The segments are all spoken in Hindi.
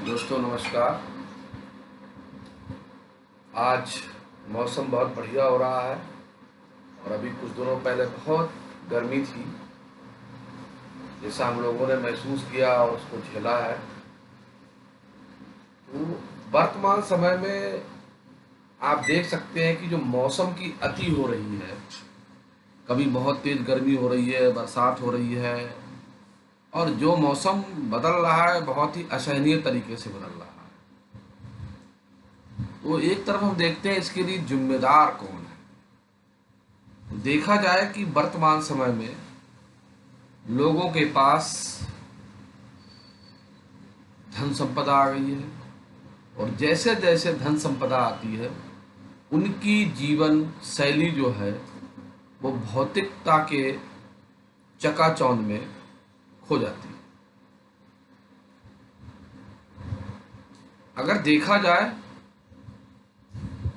दोस्तों नमस्कार। आज मौसम बहुत बढ़िया हो रहा है और अभी कुछ दिनों पहले बहुत गर्मी थी, जैसा हम लोगों ने महसूस किया और उसको झेला है। तो वर्तमान समय में आप देख सकते हैं कि जो मौसम की अति हो रही है, कभी बहुत तेज गर्मी हो रही है, बरसात हो रही है, और जो मौसम बदल रहा है बहुत ही असहनीय तरीके से बदल रहा है। तो एक तरफ हम देखते हैं इसके लिए जिम्मेदार कौन है। तो देखा जाए कि वर्तमान समय में लोगों के पास धन संपदा आ गई है, और जैसे जैसे धन संपदा आती है उनकी जीवन शैली जो है वो भौतिकता के चकाचौंध में खो जाती है। अगर देखा जाए,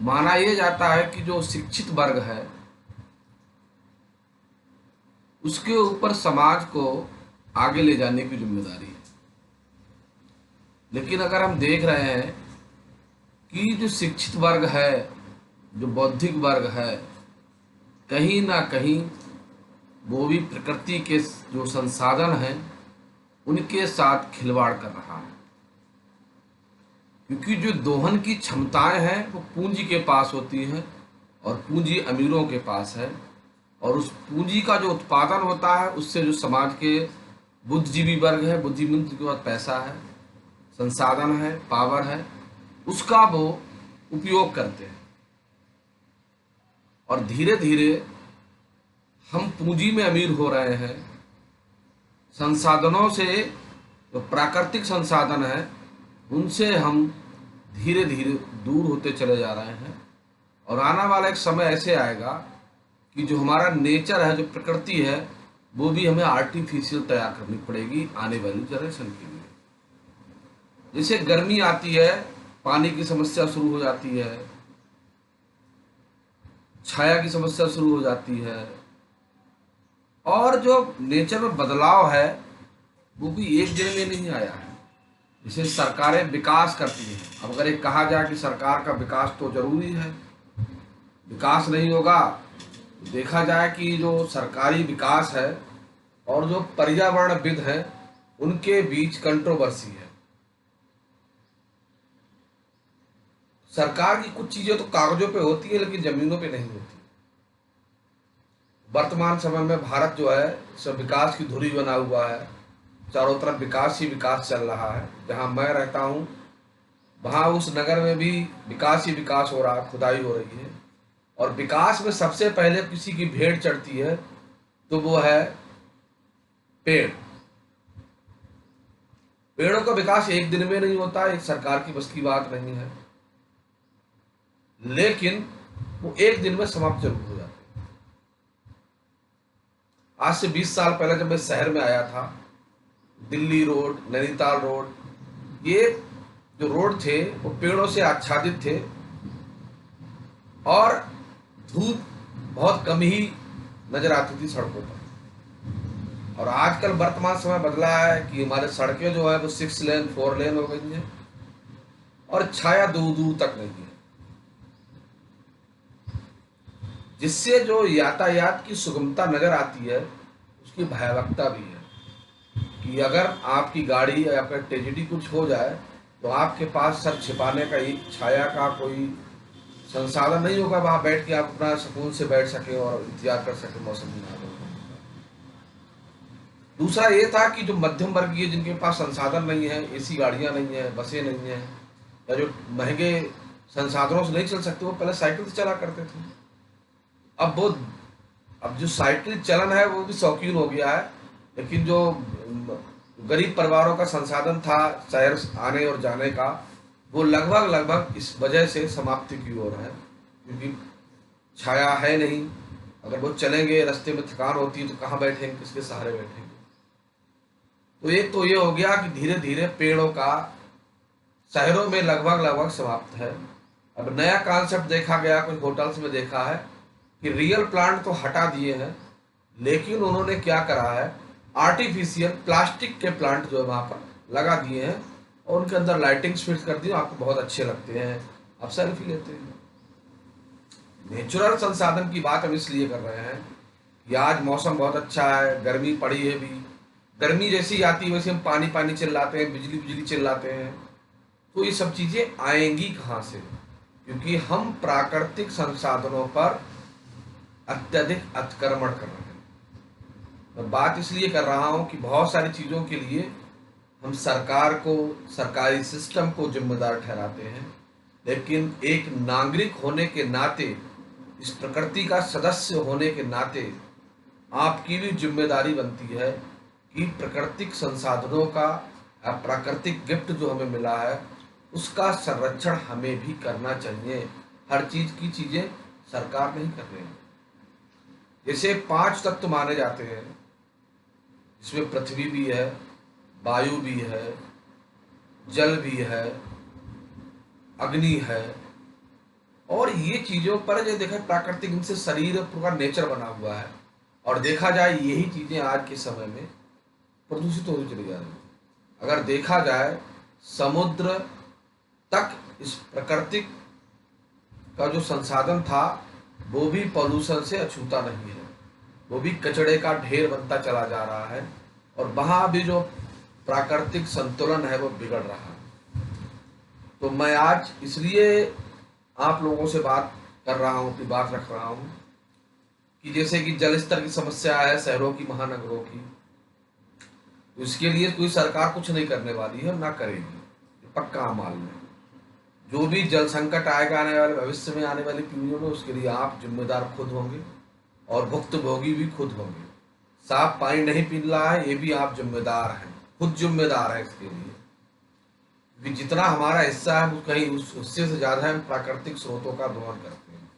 माना यह जाता है कि जो शिक्षित वर्ग है उसके ऊपर समाज को आगे ले जाने की जिम्मेदारी है। लेकिन अगर हम देख रहे हैं कि जो शिक्षित वर्ग है, जो बौद्धिक वर्ग है, कहीं ना कहीं वो भी प्रकृति के जो संसाधन हैं उनके साथ खिलवाड़ कर रहा है। क्योंकि जो दोहन की क्षमताएं हैं वो पूंजी के पास होती हैं, और पूंजी अमीरों के पास है, और उस पूंजी का जो उत्पादन होता है उससे जो समाज के बुद्धिजीवी वर्ग है, बुद्धिमंत के पास पैसा है, संसाधन है, पावर है, उसका वो उपयोग करते हैं। और धीरे धीरे हम पूंजी में अमीर हो रहे हैं, संसाधनों से, जो प्राकृतिक संसाधन है उनसे हम धीरे धीरे दूर होते चले जा रहे हैं। और आने वाला एक समय ऐसे आएगा कि जो हमारा नेचर है, जो प्रकृति है, वो भी हमें आर्टिफिशियल तैयार करनी पड़ेगी आने वाली जनरेशन के लिए। जैसे गर्मी आती है, पानी की समस्या शुरू हो जाती है, छाया की समस्या शुरू हो जाती है, और जो नेचर में बदलाव है वो भी एक दिन में नहीं आया है। जैसे सरकारें विकास करती हैं, अब अगर एक कहा जाए कि सरकार का विकास तो जरूरी है, विकास नहीं होगा, तो देखा जाए कि जो सरकारी विकास है और जो पर्यावरणविद है उनके बीच कंट्रोवर्सी है। सरकार की कुछ चीजें तो कागजों पे होती है लेकिन जमीनों पे नहीं होती। वर्तमान समय में भारत जो है सब विकास की धुरी बना हुआ है, चारों तरफ विकास ही विकास चल रहा है। जहां मैं रहता हूं वहां उस नगर में भी विकास ही विकास हो रहा है, खुदाई हो रही है। और विकास में सबसे पहले किसी की भेंट चढ़ती है तो वो है पेड़। पेड़ों का विकास एक दिन में नहीं होता, एक सरकार की बस की बात नहीं है, लेकिन वो एक दिन में समाप्त जरूर हो जाते हैं। आज से 20 साल पहले जब मैं शहर में आया था, दिल्ली रोड, नैनीताल रोड, ये जो रोड थे वो पेड़ों से आच्छादित थे, और धूप बहुत कम ही नजर आती थी सड़कों पर। और आजकल वर्तमान समय बदला है कि हमारे सड़कें जो है वो 6 लेन 4 लेन हो गई हैं, और छाया दूर दूर तक नहीं है, जिससे जो यातायात की सुगमता नजर आती है उसकी भयावहता भी है कि अगर आपकी गाड़ी या फिर ट्रेजेडी कुछ हो जाए तो आपके पास सर छिपाने का एक छाया का कोई संसाधन नहीं होगा, वहां बैठ के आप अपना सुकून से बैठ सके और इंतजार कर सके मौसम में। दूसरा ये था कि जो मध्यम वर्गीय जिनके पास संसाधन नहीं है, एसी गाड़ियां नहीं है, बसें नहीं है, या जो महंगे संसाधनों से नहीं चल सकते, वो पहले साइकिल से चला करते थे। अब जो साइकिल चलन है वो भी शौकीन हो गया है, लेकिन जो गरीब परिवारों का संसाधन था शहर आने और जाने का, वो लगभग लगभग इस वजह से समाप्ति की ओर है, क्योंकि छाया है नहीं। अगर वो चलेंगे, रास्ते में थकान होती है तो कहाँ बैठेंगे, किसके सहारे बैठेंगे। तो एक तो ये हो गया कि धीरे धीरे पेड़ों का शहरों में लगभग लगभग समाप्त है। अब नया कॉन्सेप्ट देखा गया, कुछ होटल्स में देखा है कि रियल प्लांट तो हटा दिए हैं, लेकिन उन्होंने क्या करा है, आर्टिफिशियल प्लास्टिक के प्लांट जो है वहां पर लगा दिए हैं, और उनके अंदर लाइटिंग्स फिट कर दी, आपको बहुत अच्छे लगते हैं, आप सेल्फी लेते हैं। नेचुरल संसाधन की बात हम इसलिए कर रहे हैं कि आज मौसम बहुत अच्छा है, गर्मी पड़ी है भी, गर्मी जैसी आती है वैसे हम पानी पानी चिल्लाते हैं, बिजली बिजली चिल्लाते हैं। तो ये सब चीज़ें आएंगी कहाँ से? क्योंकि हम प्राकृतिक संसाधनों पर अत्यधिक अतिक्रमण कर रहे हैं। मैं बात इसलिए कर रहा हूँ कि बहुत सारी चीज़ों के लिए हम सरकार को, सरकारी सिस्टम को जिम्मेदार ठहराते हैं, लेकिन एक नागरिक होने के नाते, इस प्रकृति का सदस्य होने के नाते आपकी भी जिम्मेदारी बनती है कि प्राकृतिक संसाधनों का, प्राकृतिक गिफ्ट जो हमें मिला है उसका संरक्षण हमें भी करना चाहिए। हर चीज़ की चीज़ें सरकार नहीं कर रही है। जैसे 5 तत्व माने जाते हैं, इसमें पृथ्वी भी है, वायु भी है, जल भी है, अग्नि है, और ये चीज़ों पर जो देखा प्राकृतिक, इनसे शरीर पूरा नेचर बना हुआ है। और देखा जाए यही चीज़ें आज के समय में प्रदूषित होती चली जा रही है। अगर देखा जाए समुद्र तक इस प्राकृतिक का जो संसाधन था वो भी पॉल्यूशन से अछूता नहीं है, वो भी कचड़े का ढेर बनता चला जा रहा है, और वहाँ भी जो प्राकृतिक संतुलन है वो बिगड़ रहा है। तो मैं आज इसलिए आप लोगों से बात कर रहा हूँ, की बात रख रहा हूँ कि जैसे कि जल स्तर की समस्या है शहरों की, महानगरों की, तो इसके लिए कोई सरकार कुछ नहीं करने वाली है, ना करेगी, पक्का माल में। जो भी जल संकट आएगा आने वाले भविष्य में, आने वाली पीढ़ियों में, उसके लिए आप जिम्मेदार खुद होंगे और भुक्तभोगी भी खुद होंगे। साफ पानी नहीं पी रहा है ये भी आप जिम्मेदार हैं, खुद जिम्मेदार है इसके लिए, क्योंकि जितना हमारा हिस्सा है कहीं उससे से ज़्यादा हम प्राकृतिक स्रोतों का दोहन करते हैं,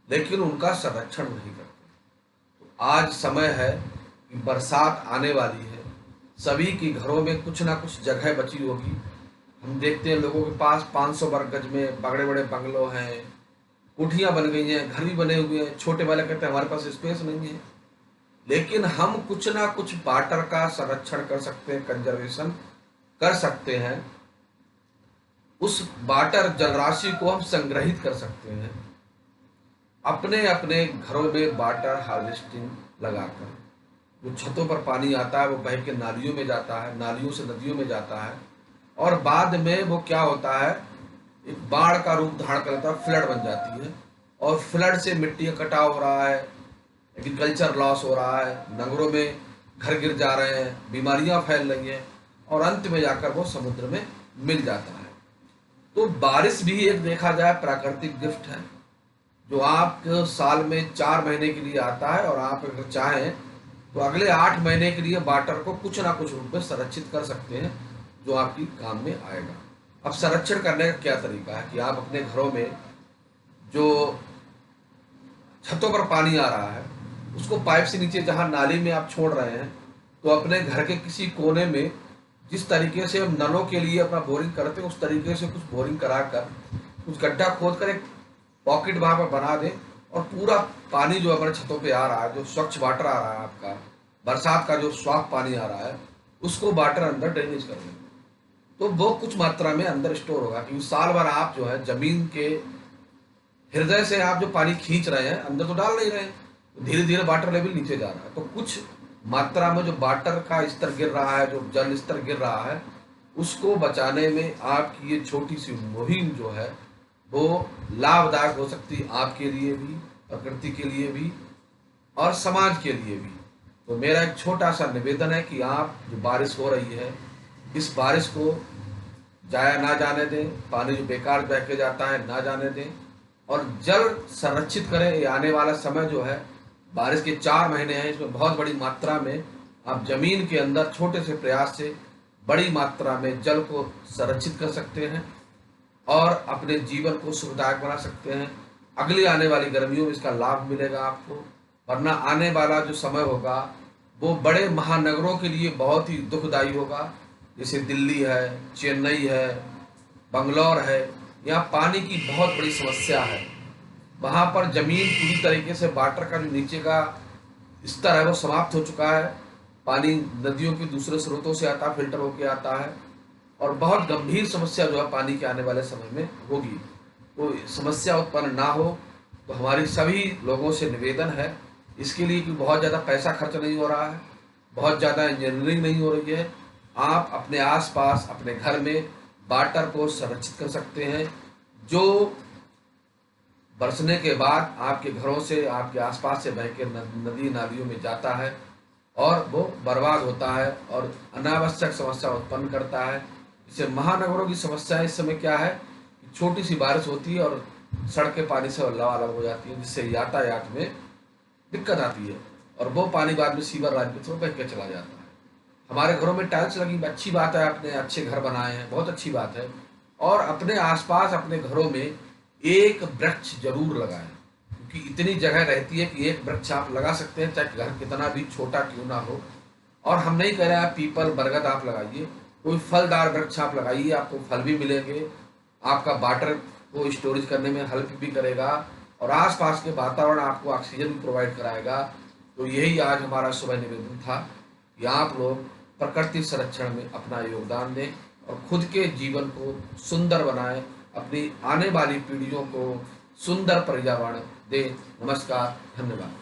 लेकिन उनका संरक्षण नहीं करते। तो आज समय है कि बरसात आने वाली है, सभी के घरों में कुछ ना कुछ जगह बची होगी। हम देखते हैं लोगों के पास 500 वर्ग गज में बड़े बड़े बंगलों हैं, कोठियाँ बन गई हैं, घर भी बने हुए हैं। छोटे वाले कहते हैं हमारे पास स्पेस नहीं है, लेकिन हम कुछ ना कुछ वाटर का संरक्षण कर सकते हैं, कंजर्वेशन कर सकते हैं। उस वाटर जलराशि को हम संग्रहित कर सकते हैं अपने अपने घरों में वाटर हार्वेस्टिंग लगाकर। जो छतों पर पानी आता है वो बह के नालियों में जाता है, नालियों से नदियों में जाता है, और बाद में वो क्या होता है, एक बाढ़ का रूप धारण कर लेता है, फ्लड बन जाती है, और फ्लड से मिट्टी का कटाव हो रहा है, एग्रीकल्चर लॉस हो रहा है, नगरों में घर गिर जा रहे हैं, बीमारियां फैल रही हैं, और अंत में जाकर वो समुद्र में मिल जाता है। तो बारिश भी एक देखा जाए प्राकृतिक गिफ्ट है, जो आप साल में 4 महीने के लिए आता है, और आप अगर चाहें तो अगले 8 महीने के लिए वाटर को कुछ ना कुछ रूप में संरक्षित कर सकते हैं, जो आपकी काम में आएगा। अब संरक्षण करने का क्या तरीका है कि आप अपने घरों में जो छतों पर पानी आ रहा है उसको पाइप से नीचे जहां नाली में आप छोड़ रहे हैं, तो अपने घर के किसी कोने में, जिस तरीके से हम नलों के लिए अपना बोरिंग करते हैं उस तरीके से कुछ बोरिंग कराकर, कुछ गड्ढा खोद कर एक पॉकेट वहां पर बना दें, और पूरा पानी जो अपने छतों पे आ रहा है, जो स्वच्छ वाटर आ रहा है, आपका बरसात का जो साफ पानी आ रहा है, उसको वाटर अंदर ड्रेनेज कर दें, तो वो कुछ मात्रा में अंदर स्टोर होगा। क्योंकि साल भर आप जो है जमीन के हृदय से आप जो पानी खींच रहे हैं अंदर तो डाल नहीं रहे हैं, तो धीरे धीरे वाटर लेवल नीचे जा रहा है। तो कुछ मात्रा में जो वाटर का स्तर गिर रहा है, जो जल स्तर गिर रहा है, उसको बचाने में आपकी ये छोटी सी मुहिम जो है वो लाभदायक हो सकती है, आपके लिए भी, प्रकृति के लिए भी, और समाज के लिए भी। तो मेरा एक छोटा सा निवेदन है कि आप जो बारिश हो रही है, इस बारिश को जाया ना जाने दें, पानी जो बेकार बह के जाता है ना जाने दें, और जल संरक्षित करें। ये आने वाला समय जो है, बारिश के 4 महीने हैं, इसमें बहुत बड़ी मात्रा में आप जमीन के अंदर छोटे से प्रयास से बड़ी मात्रा में जल को संरक्षित कर सकते हैं और अपने जीवन को सुखदायक बना सकते हैं। अगली आने वाली गर्मियों में इसका लाभ मिलेगा आपको, वरना आने वाला जो समय होगा वो बड़े महानगरों के लिए बहुत ही दुखदायी होगा। जैसे दिल्ली है, चेन्नई है, बंगलौर है, यहाँ पानी की बहुत बड़ी समस्या है। वहाँ पर ज़मीन पूरी तरीके से वाटर का जो नीचे का स्तर है वो समाप्त हो चुका है। पानी नदियों के दूसरे स्रोतों से आता है, फिल्टर होके आता है, और बहुत गंभीर समस्या जो है पानी के आने वाले समय में होगी। तो समस्या उत्पन्न ना हो, तो हमारी सभी लोगों से निवेदन है इसके लिए कि बहुत ज़्यादा पैसा खर्च नहीं हो रहा है, बहुत ज़्यादा इंजीनियरिंग नहीं हो रही है। आप अपने आसपास अपने घर में वाटर को संरक्षित कर सकते हैं, जो बरसने के बाद आपके घरों से, आपके आसपास से बह के नदी नालियों में जाता है और वो बर्बाद होता है और अनावश्यक समस्या उत्पन्न करता है। इससे महानगरों की समस्या इस समय क्या है, छोटी सी बारिश होती है और सड़कें पानी से लबालब हो जाती हैं, जिससे यातायात में दिक्कत आती है और वो पानी बाद में सीवर लाइन के थ्रू बह के चला जाता है। हमारे घरों में टाइल्स लगी, अच्छी बात है, आपने अच्छे घर बनाए हैं, बहुत अच्छी बात है। और अपने आसपास अपने घरों में एक वृक्ष जरूर लगाएं, क्योंकि इतनी जगह रहती है कि एक वृक्ष आप लगा सकते हैं, चाहे घर कितना भी छोटा क्यों ना हो। और हम नहीं कह रहे हैं पीपल बरगद आप लगाइए, कोई फलदार वृक्ष आप लगाइए, आपको फल भी मिलेंगे, आपका वाटर को स्टोरेज करने में हेल्प भी करेगा और आसपास के वातावरण आपको ऑक्सीजन भी प्रोवाइड कराएगा। तो यही आज हमारा सुबह निवेदन था कि आप लोग प्रकृति संरक्षण में अपना योगदान दें और खुद के जीवन को सुंदर बनाएं, अपनी आने वाली पीढ़ियों को सुंदर पर्यावरण दें। नमस्कार, धन्यवाद।